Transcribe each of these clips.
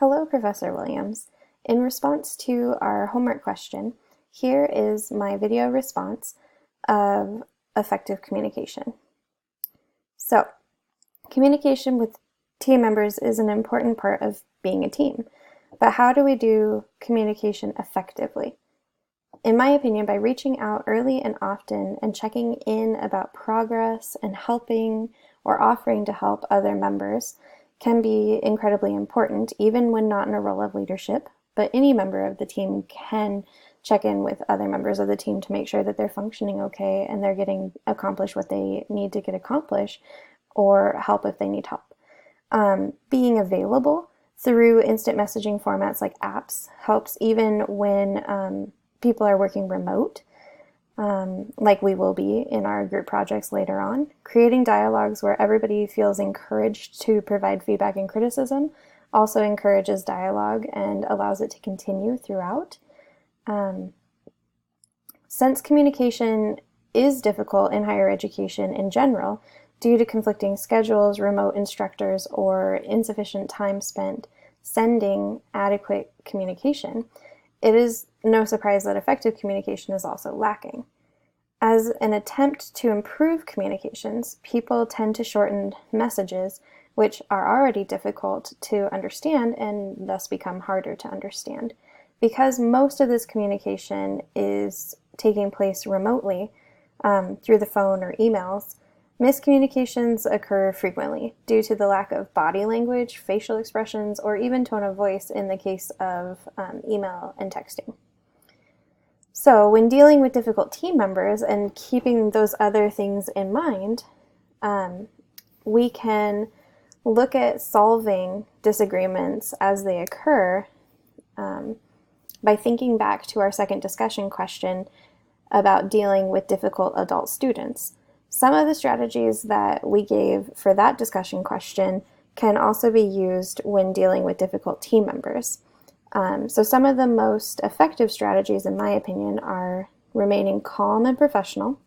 Hello, Professor Williams. In response to our homework question, here is my video response of effective communication. So, communication with team members is an important part of being a team, but how do we do communication effectively? In my opinion, by reaching out early and often and checking in about progress and helping or offering to help other members can be incredibly important, even when not in a role of leadership. But any member of the team can check in with other members of the team to make sure that they're functioning okay and they're getting accomplished what they need to get accomplished, or help if they need help. Being available through instant messaging formats like apps helps even when people are working remote, like we will be in our group projects later on. Creating dialogues where everybody feels encouraged to provide feedback and criticism also encourages dialogue and allows it to continue throughout. Since communication is difficult in higher education in general, due to conflicting schedules, remote instructors, or insufficient time spent sending adequate communication, it is no surprise that effective communication is also lacking. As an attempt to improve communications, people tend to shorten messages, which are already difficult to understand and thus become harder to understand. Because most of this communication is taking place remotely through the phone or emails, miscommunications occur frequently due to the lack of body language, facial expressions, or even tone of voice in the case of email and texting. So when dealing with difficult team members and keeping those other things in mind, we can look at solving disagreements as they occur by thinking back to our second discussion question about dealing with difficult adult students. Some of the strategies that we gave for that discussion question can also be used when dealing with difficult team members. So some of the most effective strategies, in my opinion, are remaining calm and professional,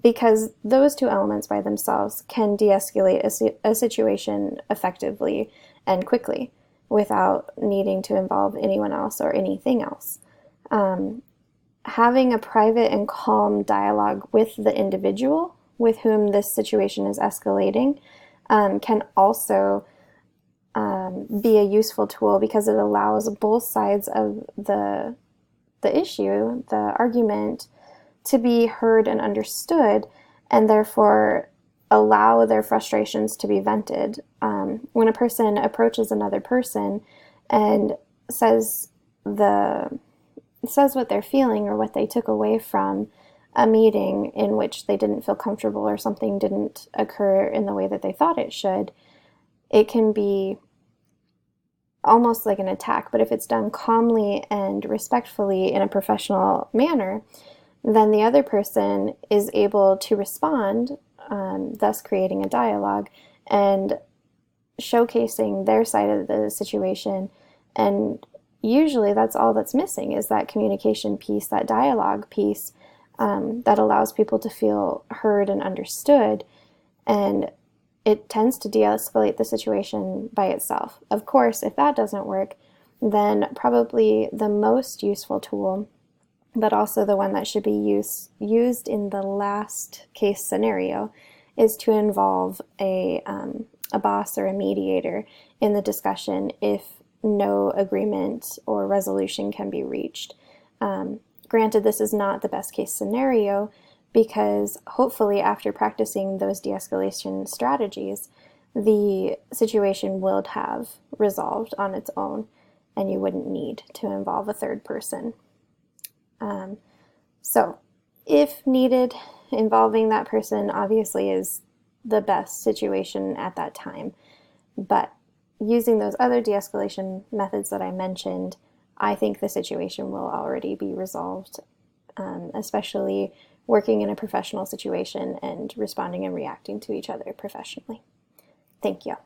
because those two elements by themselves can de-escalate a situation effectively and quickly without needing to involve anyone else or anything else. Having a private and calm dialogue with the individual with whom this situation is escalating can also be a useful tool, because it allows both sides of the issue, the argument, to be heard and understood, and therefore allow their frustrations to be vented. When a person approaches another person and says what they're feeling or what they took away from a meeting in which they didn't feel comfortable or something didn't occur in the way that they thought it should, it can be almost like an attack. But if it's done calmly and respectfully in a professional manner, then the other person is able to respond, thus creating a dialogue and showcasing their side of the situation. And usually that's all that's missing, is that communication piece, that dialogue piece, that allows people to feel heard and understood, and it tends to de-escalate the situation by itself. Of course, if that doesn't work, then probably the most useful tool, but also the one that should be used in the last case scenario, is to involve a boss or a mediator in the discussion if no agreement or resolution can be reached. Granted, this is not the best case scenario, because hopefully after practicing those de-escalation strategies, the situation would have resolved on its own and you wouldn't need to involve a third person. So if needed, involving that person obviously is the best situation at that time, but using those other de-escalation methods that I mentioned, I think the situation will already be resolved, especially working in a professional situation and responding and reacting to each other professionally. Thank you.